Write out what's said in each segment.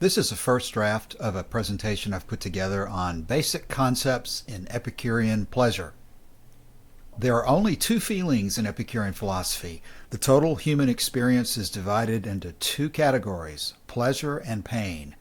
This is the first draft of a presentation I've put together on basic concepts in Epicurean pleasure. There are only two feelings in Epicurean philosophy. The total human experience is divided into two categories, pleasure and pain.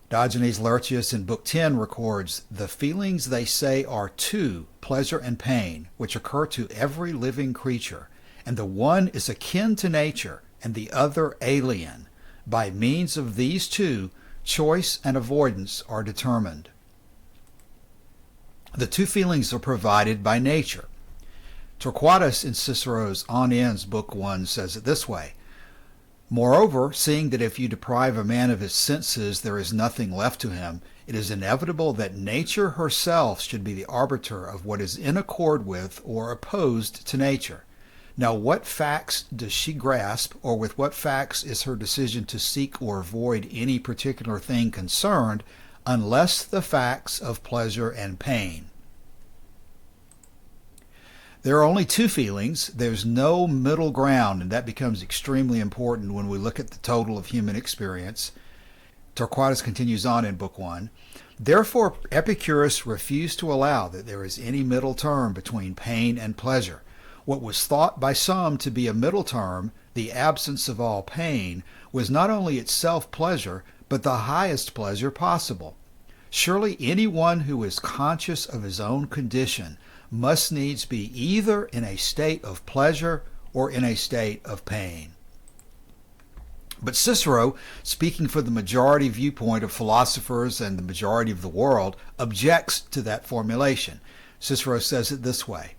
Diogenes Laertius in Book 10 records, "The feelings they say are two, pleasure and pain, which occur to every living creature, and the one is akin to nature, and the other alien. By means of these two, choice and avoidance are determined." The two feelings are provided by nature. Torquatus in Cicero's On Ends, Book 1, says it this way, "Moreover, seeing that if you deprive a man of his senses, there is nothing left to him, it is inevitable that nature herself should be the arbiter of what is in accord with or opposed to nature. Now, what facts does she grasp, or with what facts is her decision to seek or avoid any particular thing concerned, unless the facts of pleasure and pain?" There are only two feelings. There's no middle ground, and that becomes extremely important when we look at the total of human experience. Torquatus continues on in Book 1. "Therefore, Epicurus refused to allow that there is any middle term between pain and pleasure. What was thought by some to be a middle term, the absence of all pain, was not only itself pleasure, but the highest pleasure possible. Surely anyone who is conscious of his own condition must needs be either in a state of pleasure or in a state of pain." But Cicero, speaking for the majority viewpoint of philosophers and the majority of the world, objects to that formulation. Cicero says it this way,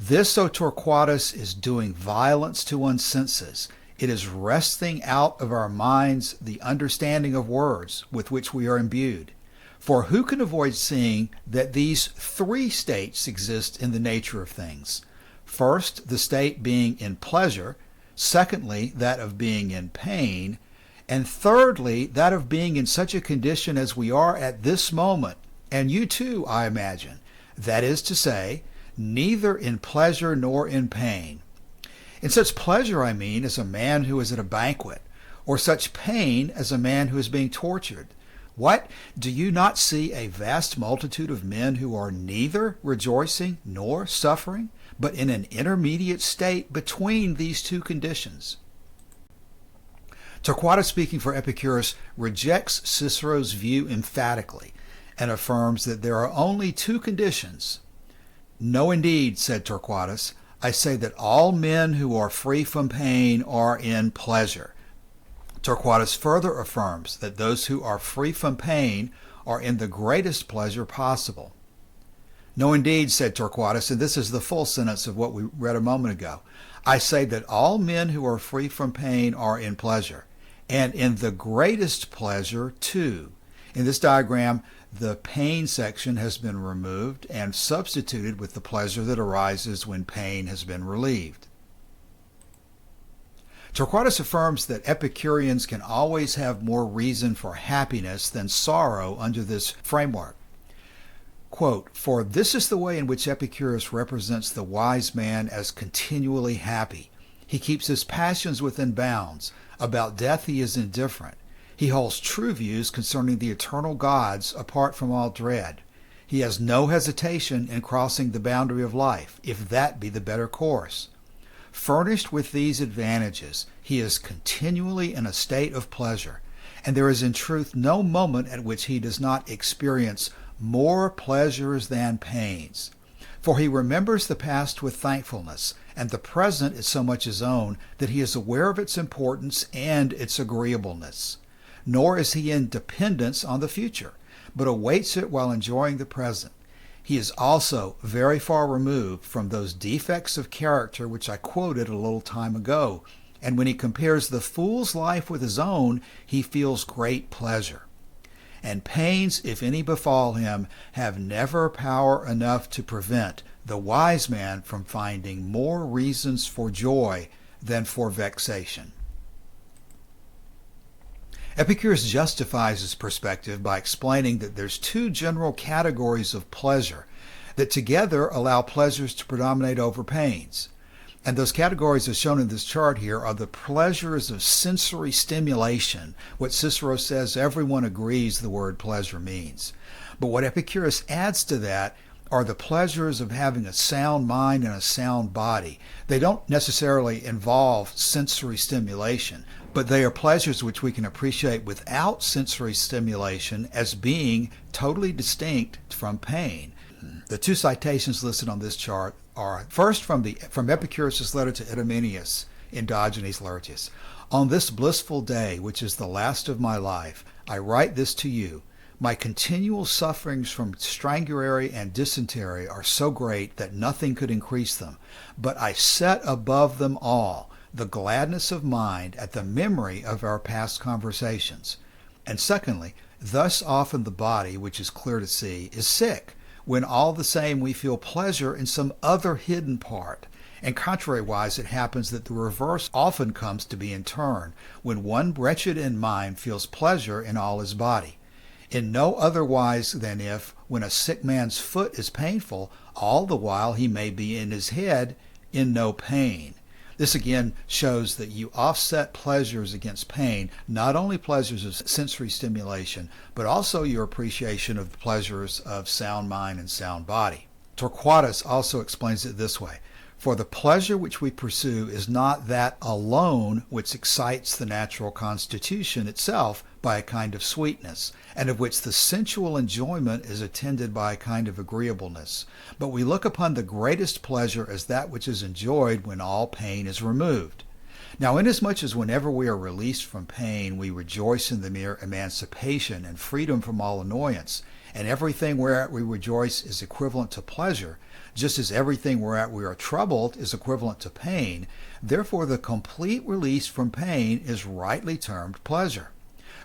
"This, O Torquatus, is doing violence to one's senses. It is wresting out of our minds the understanding of words with which we are imbued. For who can avoid seeing that these three states exist in the nature of things? First, the state being in pleasure. Secondly, that of being in pain. And thirdly, that of being in such a condition as we are at this moment, and you too, I imagine. That is to say, neither in pleasure nor in pain. In such pleasure, I mean, as a man who is at a banquet, or such pain as a man who is being tortured. What? Do you not see a vast multitude of men who are neither rejoicing nor suffering, but in an intermediate state between these two conditions?" Torquatus, speaking for Epicurus, rejects Cicero's view emphatically and affirms that there are only two conditions. "No, indeed," said Torquatus, "I say that all men who are free from pain are in pleasure." Torquatus further affirms that those who are free from pain are in the greatest pleasure possible. "No, indeed," said Torquatus, and this is the full sentence of what we read a moment ago. "I say that all men who are free from pain are in pleasure, and in the greatest pleasure too." In this diagram, the pain section has been removed and substituted with the pleasure that arises when pain has been relieved. Torquatus affirms that Epicureans can always have more reason for happiness than sorrow under this framework. Quote, "For this is the way in which Epicurus represents the wise man as continually happy. He keeps his passions within bounds. About death he is indifferent. He holds true views concerning the eternal gods apart from all dread. He has no hesitation in crossing the boundary of life, if that be the better course. Furnished with these advantages, he is continually in a state of pleasure, and there is in truth no moment at which he does not experience more pleasures than pains. For he remembers the past with thankfulness, and the present is so much his own that he is aware of its importance and its agreeableness. Nor is he in dependence on the future, but awaits it while enjoying the present. He is also very far removed from those defects of character which I quoted a little time ago, and when he compares the fool's life with his own, he feels great pleasure. And pains, if any befall him, have never power enough to prevent the wise man from finding more reasons for joy than for vexation." Epicurus justifies his perspective by explaining that there's two general categories of pleasure that together allow pleasures to predominate over pains. And those categories as shown in this chart here are the pleasures of sensory stimulation, what Cicero says everyone agrees the word pleasure means. But what Epicurus adds to that are the pleasures of having a sound mind and a sound body. They don't necessarily involve sensory stimulation, but they are pleasures which we can appreciate without sensory stimulation as being totally distinct from pain. The two citations listed on this chart are first from Epicurus' letter to Idomeneus in Diogenes Laertius. On this blissful day, which is the last of my life, I write this to you. My continual sufferings from strangury and dysentery are so great that nothing could increase them, but I set above them all the gladness of mind at the memory of our past conversations. And secondly, thus often the body, which is clear to see, is sick, when all the same we feel pleasure in some other hidden part. And contrariwise, it happens that the reverse often comes to be in turn, when one wretched in mind feels pleasure in all his body. In no other wise than if, when a sick man's foot is painful, all the while he may be in his head in no pain. This again shows that you offset pleasures against pain, not only pleasures of sensory stimulation, but also your appreciation of the pleasures of sound mind and sound body. Torquatus also explains it this way: for the pleasure which we pursue is not that alone which excites the natural constitution itself by a kind of sweetness, and of which the sensual enjoyment is attended by a kind of agreeableness. But we look upon the greatest pleasure as that which is enjoyed when all pain is removed. Now, inasmuch as whenever we are released from pain, we rejoice in the mere emancipation and freedom from all annoyance, and everything whereat we rejoice is equivalent to pleasure, just as everything whereat we are troubled is equivalent to pain, therefore the complete release from pain is rightly termed pleasure.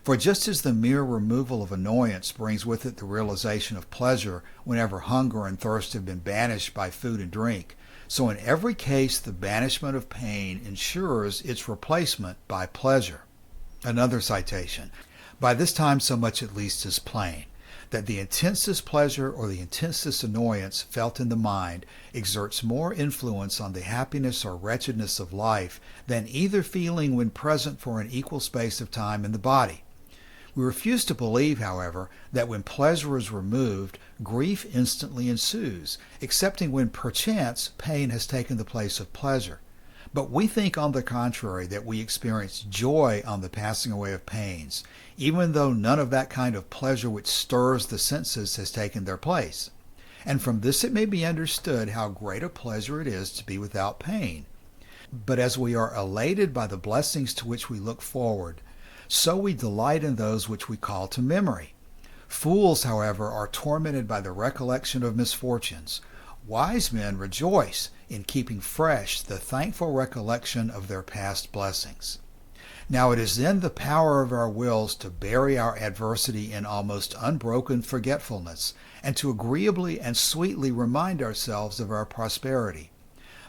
For just as the mere removal of annoyance brings with it the realization of pleasure whenever hunger and thirst have been banished by food and drink, so in every case the banishment of pain ensures its replacement by pleasure. Another citation: by this time so much at least is plain, that the intensest pleasure or the intensest annoyance felt in the mind exerts more influence on the happiness or wretchedness of life than either feeling when present for an equal space of time in the body. We refuse to believe, however, that when pleasure is removed, grief instantly ensues, excepting when perchance pain has taken the place of pleasure. But we think, on the contrary, that we experience joy on the passing away of pains, even though none of that kind of pleasure which stirs the senses has taken their place. And from this it may be understood how great a pleasure it is to be without pain. But as we are elated by the blessings to which we look forward, so we delight in those which we call to memory. Fools, however, are tormented by the recollection of misfortunes. Wise men rejoice in keeping fresh the thankful recollection of their past blessings. Now it is in the power of our wills to bury our adversity in almost unbroken forgetfulness, and to agreeably and sweetly remind ourselves of our prosperity.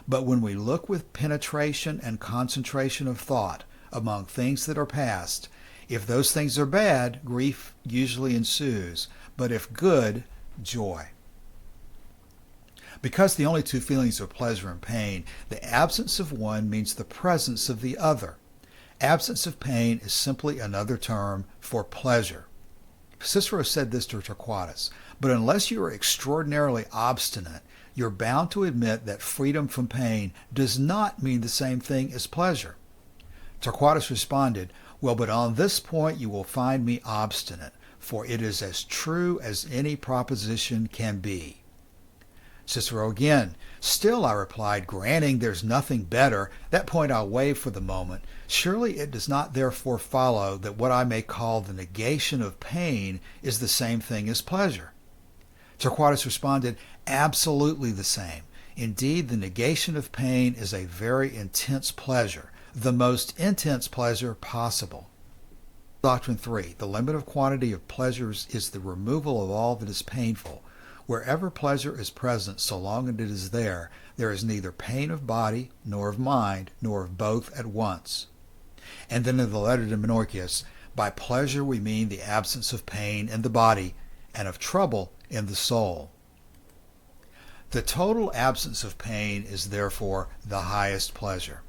But when we look with penetration and concentration of thought among things that are past, if those things are bad, grief usually ensues, but if good, joy. Because the only two feelings are pleasure and pain, the absence of one means the presence of the other. Absence of pain is simply another term for pleasure. Cicero said this to Torquatus: but unless you are extraordinarily obstinate, you're bound to admit that freedom from pain does not mean the same thing as pleasure. Torquatus responded, well, but on this point you will find me obstinate, for it is as true as any proposition can be. Cicero again, still, I replied, granting there's nothing better, that point I'll waive for the moment. Surely it does not therefore follow that what I may call the negation of pain is the same thing as pleasure. Torquatus responded, absolutely the same. Indeed, the negation of pain is a very intense pleasure, the most intense pleasure possible. Doctrine 3. The limit of quantity of pleasures is the removal of all that is painful. Wherever pleasure is present, so long as it is there, there is neither pain of body, nor of mind, nor of both at once. And then in the letter to Menorchius, by pleasure we mean the absence of pain in the body and of trouble in the soul. The total absence of pain is therefore the highest pleasure.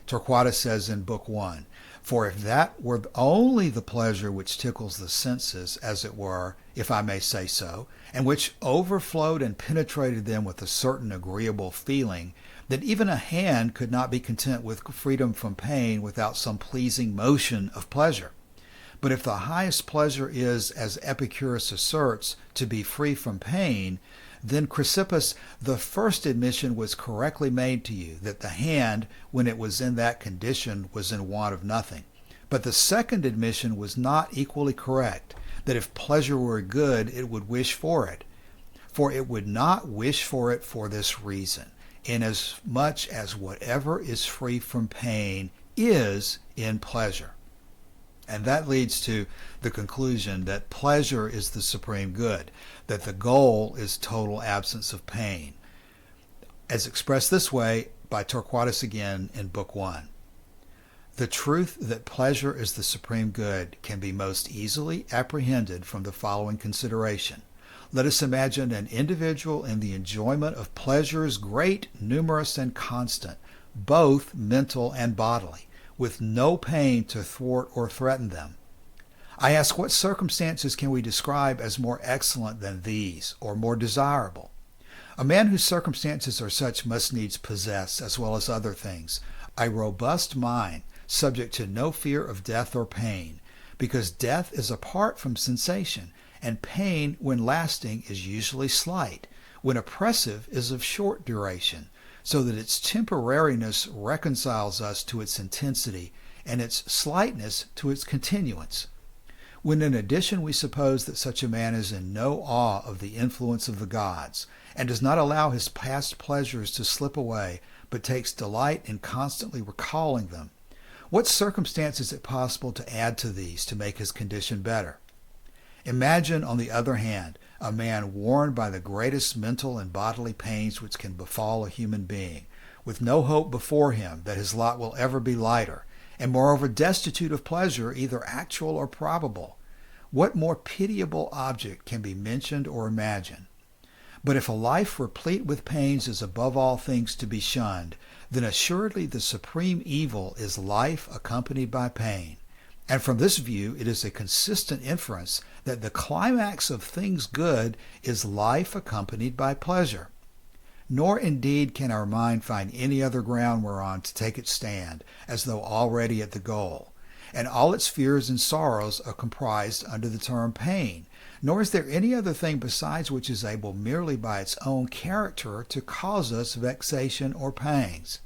Torquatus says in Book 1, "For if that were only the pleasure which tickles the senses, as it were, if I may say so, and which overflowed and penetrated them with a certain agreeable feeling, then even a hand could not be content with freedom from pain without some pleasing motion of pleasure. But if the highest pleasure is, as Epicurus asserts, to be free from pain, then, Chrysippus, the first admission was correctly made to you, that the hand, when it was in that condition, was in want of nothing. But the second admission was not equally correct, that if pleasure were good, it would wish for it. For it would not wish for it for this reason, inasmuch as whatever is free from pain is in pleasure." And that leads to the conclusion that pleasure is the supreme good, that the goal is total absence of pain, as expressed this way by Torquatus again in Book 1. The truth that pleasure is the supreme good can be most easily apprehended from the following consideration. Let us imagine an individual in the enjoyment of pleasures great, numerous, and constant, both mental and bodily, with no pain to thwart or threaten them. I ask, what circumstances can we describe as more excellent than these, or more desirable? A man whose circumstances are such must needs possess, as well as other things, a robust mind, subject to no fear of death or pain, because death is apart from sensation, and pain, when lasting, is usually slight, when oppressive is of short duration, so that its temporariness reconciles us to its intensity, and its slightness to its continuance. When in addition we suppose that such a man is in no awe of the influence of the gods, and does not allow his past pleasures to slip away, but takes delight in constantly recalling them, what circumstance is it possible to add to these to make his condition better? Imagine, on the other hand, a man worn by the greatest mental and bodily pains which can befall a human being, with no hope before him that his lot will ever be lighter, and moreover destitute of pleasure, either actual or probable. What more pitiable object can be mentioned or imagined? But if a life replete with pains is above all things to be shunned, then assuredly the supreme evil is life accompanied by pain. And from this view, it is a consistent inference that the climax of things good is life accompanied by pleasure. Nor indeed can our mind find any other ground whereon to take its stand, as though already at the goal. And all its fears and sorrows are comprised under the term pain. Nor is there any other thing besides which is able merely by its own character to cause us vexation or pangs.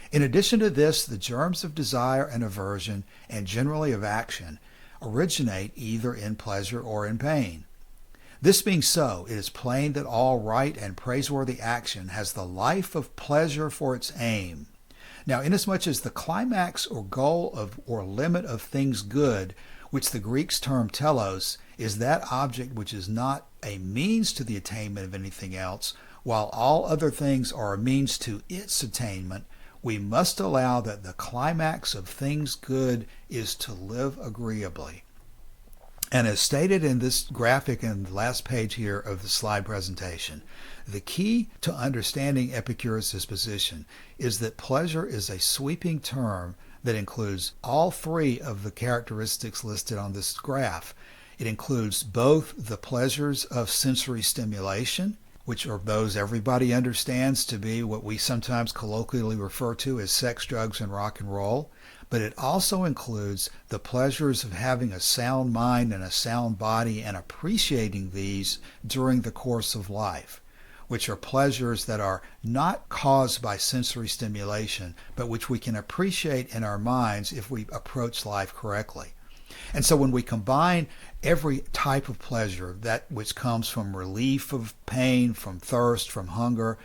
In addition to this, the germs of desire and aversion, and generally of action, originate either in pleasure or in pain. This being so, it is plain that all right and praiseworthy action has the life of pleasure for its aim. Now, inasmuch as the climax or goal of or limit of things good, which the Greeks term telos, is that object which is not a means to the attainment of anything else, while all other things are a means to its attainment, we must allow that the climax of things good is to live agreeably. And as stated in this graphic in the last page here of the slide presentation, the key to understanding Epicurus' position is that pleasure is a sweeping term that includes all three of the characteristics listed on this graph. It includes both the pleasures of sensory stimulation, which are those everybody understands to be what we sometimes colloquially refer to as sex, drugs, and rock and roll, but it also includes the pleasures of having a sound mind and a sound body and appreciating these during the course of life, which are pleasures that are not caused by sensory stimulation, but which we can appreciate in our minds if we approach life correctly. And so when we combine every type of pleasure, that which comes from relief of pain, from thirst, from hunger,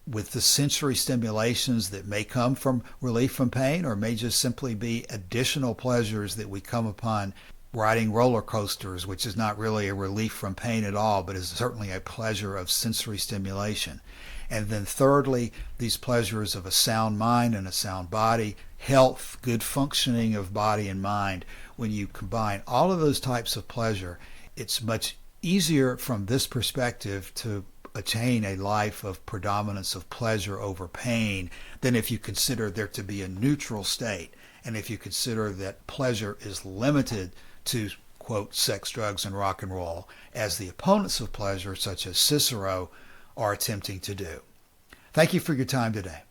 with the sensory stimulations that may come from relief from pain, or may just simply be additional pleasures that we come upon riding roller coasters, which is not really a relief from pain at all, but is certainly a pleasure of sensory stimulation. And then thirdly, these pleasures of a sound mind and a sound body, health, good functioning of body and mind. When you combine all of those types of pleasure, it's much easier from this perspective to attain a life of predominance of pleasure over pain than if you consider there to be a neutral state, and if you consider that pleasure is limited to, quote, sex, drugs, and rock and roll, as the opponents of pleasure, such as Cicero, are attempting to do. Thank you for your time today.